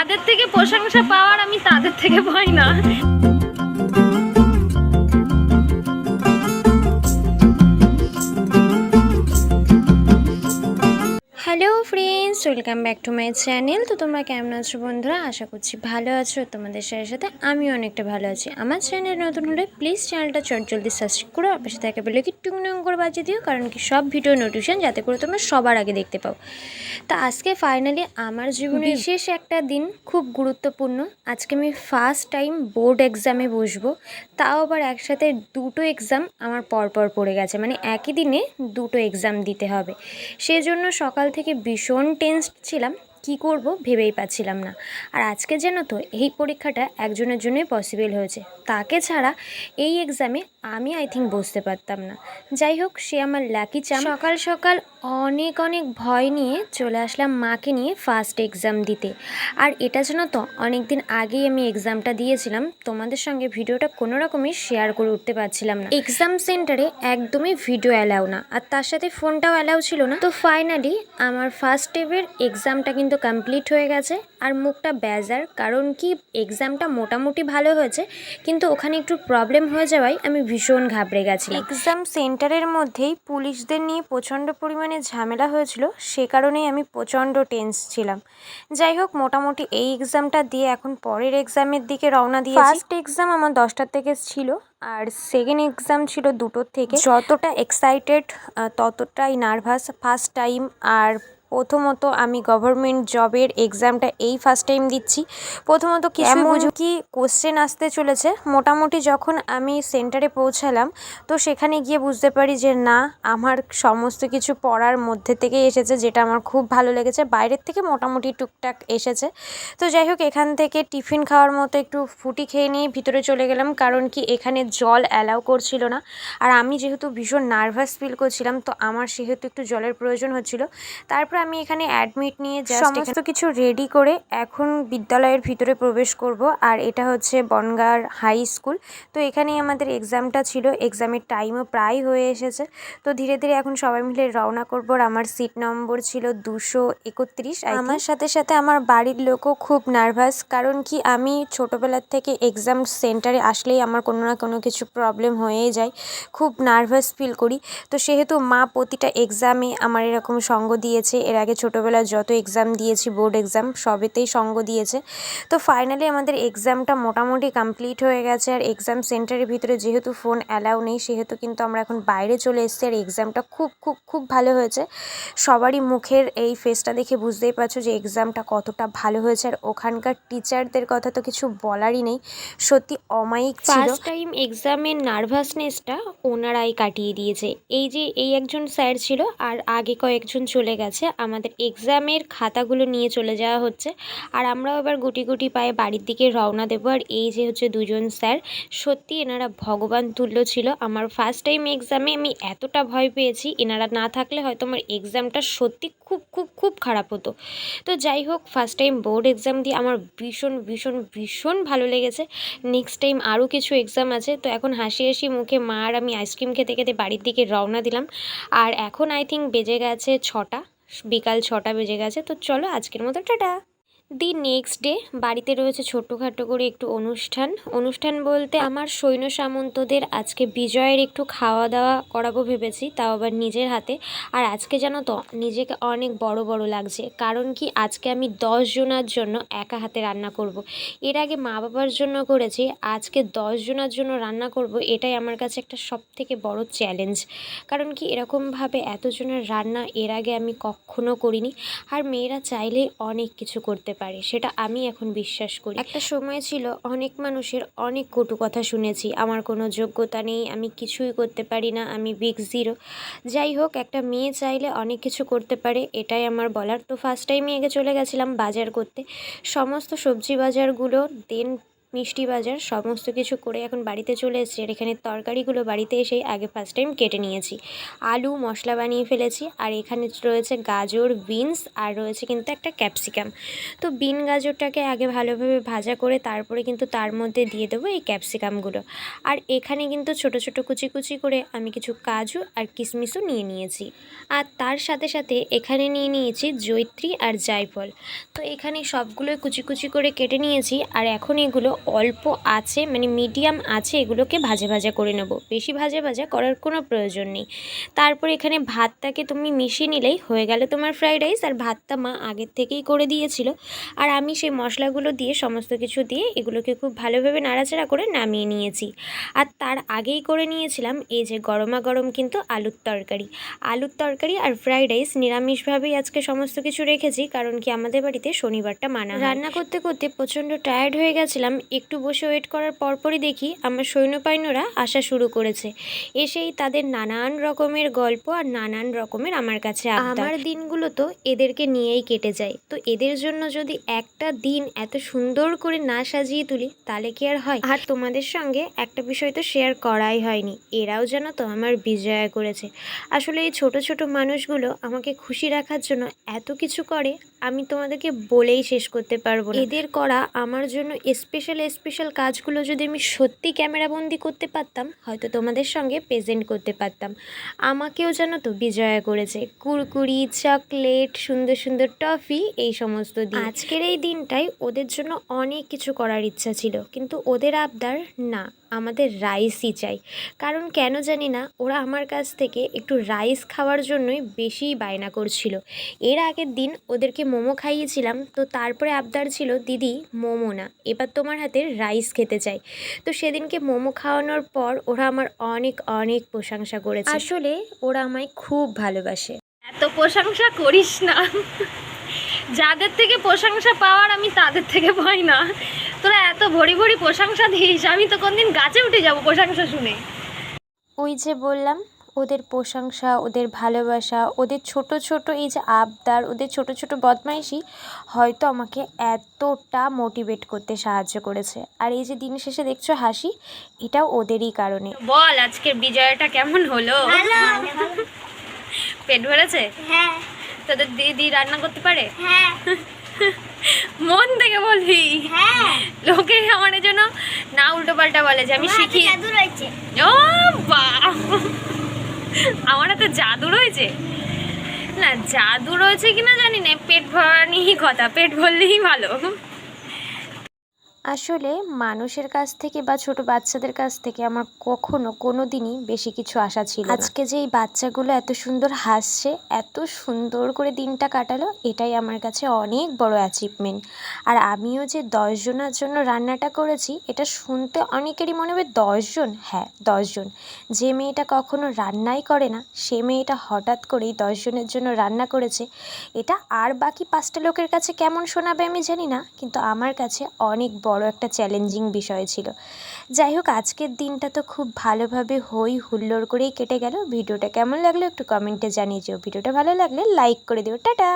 যাদের থেকে প্রশংসা পাওয়ার আমি তাদের থেকে পাই না। Hello friends, welcome back to my channel. তো তোমরা কেমন আছো বন্ধুরা? আশা করছি ভালো আছো। তোমাদের সাথে সাথে আমিও অনেকটা ভালো আছি। আমার চ্যানেল নতুন হলে প্লিজ চ্যানেলটা জলদি সাবস্ক্রাইব করো, আর পাশে থাকা বেল আইকনটি টুং করে বাজিয়ে দিও, কারণ কি সব ভিডিও নোটিফিকেশন যাতে করে তোমরা সবার আগে দেখতে পাও। তো আজকে ফাইনালি আমার জীবনে বিশেষ একটা দিন, খুব গুরুত্বপূর্ণ। আজকে আমি ফার্স্ট টাইম বোর্ড এক্সামে বসবো, তাও আবার একসাথে দুটো এক্সাম আমার পরপর পড়ে গেছে, মানে একই দিনে দুটো এক্সাম দিতে হবে। সেজন্য সকাল থেকে ভীষণ টেনসড ছিলাম, কী করব ভেবেই পাচ্ছিলাম না। আর আজকে জানো তো, এই পরীক্ষাটা একজনের জন্যই পসিবল হয়েছে, তাকে ছাড়া এই এক্সামে আমি আই থিঙ্ক বসতে পারতাম না। যাই হোক, সে আমার লাকি চাম। সকাল সকাল অনেক অনেক ভয় নিয়ে চলে আসলাম মাকে নিয়ে ফার্স্ট এক্সাম দিতে। আর এটা জানো তো, অনেক দিন আগেই আমি এক্সামটা দিয়েছিলাম, তোমাদের সঙ্গে ভিডিওটা কোনো রকমই শেয়ার করে উঠতে পারছিলাম না। এক্সাম সেন্টারে একদমই ভিডিও অ্যালাউ না, আর তার সাথে ফোনটাও অ্যালাউ ছিল না। তো ফাইনালি আমার ফার্স্ট স্টেপের এক্সামটা কিন্তু কমপ্লিট হয়ে গেছে। আর মুখটা বেজার, কারণ কি এক্সামটা মোটামুটি ভালো হয়েছে, কিন্তু ওখানে একটু প্রবলেম হয়ে যাওয়ায় আমি ভীষণ ঘাবড়ে গেছি। এক্সাম সেন্টারের মধ্যেই পুলিশদের নিয়ে প্রচণ্ড পরিমাণে ঝামেলা হয়েছিল, সে কারণেই আমি প্রচণ্ড টেন্স ছিলাম। যাই হোক, মোটামুটি এই এক্সামটা দিয়ে এখন পরের এক্সামের দিকে রওনা দিয়েছি। ফার্স্ট এক্সাম আমার 10টার থেকে ছিল, আর সেকেন্ড এক্সাম ছিল 2টোর থেকে। যতটা এক্সাইটেড ততটাই নার্ভাস ফার্স্ট টাইম। আর প্রথমত আমি গভর্নমেন্ট জবের এক্সামটা এই ফার্স্ট টাইম দিচ্ছি। প্রথমত কিছু বুঝো কি কোশ্চেন আসতে চলেছে। মোটামুটি যখন আমি সেন্টারে পৌঁছালাম, তো সেখানে গিয়ে বুঝতে পারি যে না, আমার সমস্ত কিছু পড়ার মধ্যে থেকে এসেছে, যেটা আমার খুব ভালো লেগেছে। বাইরের থেকে মোটামুটি টুকটাক এসেছে। তো যাই হোক, এখান থেকে টিফিন খাওয়ার মতো একটু ফুটি খেয়ে নিয়ে ভিতরে চলে গেলাম, কারণ কি এখানে জল অ্যালাউ করছিল না। আর আমি যেহেতু ভীষণ নার্ভাস ফিল করছিলাম, তো আমার সেহেতু একটু জলের প্রয়োজন হচ্ছিল। তারপর আমি এখানে অ্যাডমিট নিয়ে সমস্ত কিছু রেডি করে এখন বিদ্যালয়ের ভিতরে প্রবেশ করব। আর এটা হচ্ছে বনগাঁর হাই স্কুল। তো এখানেই আমাদের এক্সামটা ছিল, এক্সামের টাইমও প্রায় হয়ে এসেছে। তো ধীরে ধীরে এখন সবাই মিলে রওনা করবো। আর আমার সিট নম্বর ছিল 231। আমার সাথে সাথে আমার বাড়ির লোকও খুব নার্ভাস, কারণ কি আমি ছোটোবেলার থেকে এক্সাম সেন্টারে আসলেই আমার কোনো না কোনো কিছু প্রবলেম হয়েই যায়, খুব নার্ভাস ফিল করি। তো সেহেতু মা প্রতিটা এক্সামে আমার এরকম সঙ্গ দিয়েছে। এর আগে ছোটোবেলায় যত এক্সাম দিয়েছি বোর্ড এক্সাম, সবেতেই সঙ্গ দিয়েছে। তো ফাইনালি আমাদের এক্সামটা মোটামুটি কমপ্লিট হয়ে গেছে। আর এক্সাম সেন্টারের ভিতরে যেহেতু ফোন অ্যালাউ নেই, সেহেতু কিন্তু আমরা এখন বাইরে চলে এসেছি। আর এক্সামটা খুব খুব খুব ভালো হয়েছে। সবারই মুখের এই ফেসটা দেখে বুঝতেই পারছো যে এক্সামটা কতটা ভালো হয়েছে। আর ওখানকার টিচারদের কথা তো কিছু বলারই নেই, সত্যি অমায়িক ছিল। ফার্স্ট টাইম এক্সামের নার্ভাসনেসটা ওনারাই কাটিয়ে দিয়েছে। এই যে এই একজন স্যার ছিল, আর আগে কয়েকজন চলে গেছে। আমাদের এক্সামের খাতাগুলো নিয়ে চলে যাওয়া হচ্ছে, আর আমরাও এবার গুটি গুটি পায়ে বাড়ির দিকে রওনা দেবো। আর এই যে হচ্ছে দুজন স্যার, সত্যি এনারা ভগবান তুল্য ছিল। আমার ফার্স্ট টাইম এক্সামে আমি এতটা ভয় পেয়েছি, এনারা না থাকলে হয়তো আমার এক্সামটা সত্যি খুব খুব খুব খারাপ হতো। তো যাই হোক, ফার্স্ট টাইম বোর্ড এক্সাম দিয়ে আমার ভীষণ ভীষণ ভীষণ ভালো লেগেছে। নেক্সট টাইম আরও কিছু এক্সাম আছে। তো এখন হাসি হাসি মুখে মা আর আমি আইসক্রিম খেতে খেতে বাড়ির দিকে রওনা দিলাম। আর এখন আই থিঙ্ক বেজে গেছে 6টা, বিকাল 6টা বেজে গেছে। তো চলো, আজকের মতো টাটা। দি নেক্সট ডে বাড়িতে রয়েছে ছোট্টখাটো করে একটু অনুষ্ঠান বলতে আমার সৈন্য সামন্তদের আজকে বিজয়ের একটু খাওয়া দাওয়া করাবো ভেবেছি, তাও আবার নিজের হাতে। আর আজকে জানো তো, নিজেকে অনেক বড় বড় লাগছে, কারণ কি আজকে আমি 10 জনের জন্য একা হাতে রান্না করব। এর আগে মা বাবার জন্য করেছি, আজকে 10 জনের জন্য রান্না করব। এটাই আমার কাছে একটা সবথেকে বড় চ্যালেঞ্জ, কারণ কি এরকমভাবে এতজনের রান্না এর আগে আমি কখনো করিনি। আর মেয়েরা চাইলেই অনেক কিছু করতে পারে, সেটা আমি এখন বিশ্বাস করি। একটা সময় ছিল অনেক মানুষের অনেক কটু কথা শুনেছি, আমার কোনো যোগ্যতা নেই, আমি কিছুই করতে পারি না, আমি বিগ জিরো। যাই হোক, একটা মেয়ে চাইলে অনেক কিছু করতে পারে, এটাই আমার বলার। তো ফার্স্ট টাইমে আগে চলে গেছিলাম বাজার করতে, সমস্ত সবজি বাজারগুলো দেন মিষ্টি বাজার সমস্ত কিছু করে এখন বাড়িতে চলে এসেছি। আর এখানে তরকারিগুলো বাড়িতে এসেই আগে ফার্স্ট টাইম কেটে নিয়েছি। আলু মশলা বানিয়ে ফেলেছি, আর এখানে রয়েছে গাজর, বিনস, আর রয়েছে কিন্তু একটা ক্যাপসিকাম। তো বিন গাজরটাকে আগে ভালোভাবে ভাজা করে তারপরে কিন্তু তার মধ্যে দিয়ে দেবো এই ক্যাপসিকামগুলো। আর এখানে কিন্তু ছোট ছোট কুচি কুচি করে আমি কিছু কাজু আর কিশমিশও নিয়ে নিয়েছি। আর তার সাথে সাথে এখানে নিয়ে নিয়েছি জয়িত্রী আর জায়ফল। তো এখানে সবগুলোই কুচি কুচি করে কেটে নিয়েছি। আর এখন এগুলো অল্প আছে, মানে মিডিয়াম আছে, এগুলোকে ভাজা ভাজা করে নেব। বেশি ভাজা ভাজা করার কোনো প্রয়োজন নেই। তারপর এখানে ভাতটাকে তুমি মিশিয়ে নিলেই হয়ে গেল তোমার ফ্রাইড রাইস। আর ভাতটা মা আগের থেকেই করে দিয়েছিল। আর আমি সেই মশলাগুলো দিয়ে সমস্ত কিছু দিয়ে এগুলোকে খুব ভালোভাবে নাড়াচাড়া করে নামিয়ে নিয়েছি। আর তার আগেই করে নিয়েছিলাম এই যে গরমা গরম কিন্তু আলুর তরকারি আর ফ্রাইড রাইস। নিরামিষভাবেই আজকে সমস্ত কিছু রেখেছি, কারণ কি আমাদের বাড়িতে শনিবারটা মানা হয়। রান্না করতে করতে প্রচণ্ড টায়ার্ড হয়ে গেছিলাম। একটু বসে ওয়েট করার পরপরই দেখি আমার সৈন্যপাইন্যরা আসা শুরু করেছে। এসেই তাদের নানান রকমের গল্প আর নানান রকমের আমার কাছে আবদার। আমার দিনগুলো তো এদেরকে নিয়েই কেটে যায়। তো এদের জন্য যদি একটা দিন এত সুন্দর করে না সাজিয়ে তুলি তাহলে কি আর হয়? আর তোমাদের সঙ্গে একটা বিষয় তো শেয়ার করাই হয়নি, এরাও যেন তো আমার বিজয়া করেছে। আসলে এই ছোট ছোট মানুষগুলো আমাকে খুশি রাখার জন্য এত কিছু করে, আমি তোমাদেরকে বলেই শেষ করতে পারবো না। এদের করা আমার জন্য স্পেশাল কাজগুলো যদি আমি সত্যি ক্যামেরাবন্দি করতে পারতাম, হয়তো তোমাদের সঙ্গে প্রেজেন্ট করতে পারতাম। আমাকেও যেন তো বিজয়া করেছে, কুরকুরি, চকলেট, সুন্দর সুন্দর টফি, এই সমস্ত দিন। আজকের এই দিনটাই ওদের জন্য অনেক কিছু করার ইচ্ছা ছিল, কিন্তু ওদের আবদার না, আমাদের রাইসই চাই। কারণ কেন জানি না, ওরা আমার কাছ থেকে একটু রাইস খাওয়ার জন্যই বেশিই বায়না করছিল। এর আগের দিন ওদেরকে মোমো খাইয়েছিলাম, তো তারপরে আবদার ছিল, দিদি মোমো না, এবার তোমার হাতের রাইস খেতে চাই। তো সেদিনকে মোমো খাওয়ানোর পর ওরা আমার অনেক অনেক প্রশংসা করেছে। আসলে ওরা আমায় খুব ভালোবাসে। এত প্রশংসা করিস না, যাদের থেকে প্রশংসা পাওয়ার আমি তাদের থেকে পাই না। তোরা এত ভরি ভরি প্রশংসা দিস, আমি তো কোনদিন গাছে উঠে যাব প্রশংসা শুনে। ওই যে বললাম, ওদের প্রশংসা, ওদের ভালোবাসা, ওদের ছোট ছোট এই যে আবদার, ওদের ছোট ছোট বদমাইশি হয়তো আমাকে এতটা মোটিভেট করতে সাহায্য করেছে। আর এই যে দিন শেষে দেখছো হাসি, এটাও ওদেরই কারণে। বল আজকের বিজয়টা কেমন হলো? পেট ভরেছে? হ্যাঁ। তোদের দিদি রান্না করতে পারে? হ্যাঁ। মন থেকে বলবি? হ্যাঁ। লোকে আমার জন্য না উল্টো পাল্টা বলে যে আমি শিখি। জাদু রয়েছে। ও বাহ, আমার হাতে জাদু রয়েছে? না, জাদু রয়েছে কিনা জানি না, পেট ভরা নিয়েই কথা, পেট ভরলেই ভালো। আসলে মানুষের কাছ থেকে বা ছোট বাচ্চাদের কাছ থেকে আমার কখনো কোনো দিনই বেশি কিছু আশা ছিল না। আজকে যে এই বাচ্চাগুলো এত সুন্দর হাসছে, এত সুন্দর করে দিনটা কাটালো, এটাই আমার কাছে অনেক বড় অ্যাচিভমেন্ট। আর আমিও যে 10 জনের জন্য রান্নাটা করেছি, এটা শুনতে অনেকেরই মনে হবে 10 জন। হ্যাঁ, 10 জন। যে মেয়েটা কখনো রান্নাই করে না, সে মেয়েটা হঠাৎ করেই 10 জনের জন্য রান্না করেছে। এটা আর বাকি 5টা লোকের কাছে কেমন শোনাবে আমি জানি না, কিন্তু আমার কাছে অনেক বড় একটা চ্যালেঞ্জিং বিষয় ছিল। যাই হোক, আজকের দিনটা তো খুব ভালোভাবে হই হুল্লোড় করেই কেটে গেল। ভিডিওটা কেমন লাগলো একটু কমেন্টে জানিয়ে যেও। ভিডিওটা ভালো লাগলে লাইক করে দিও। টাটা।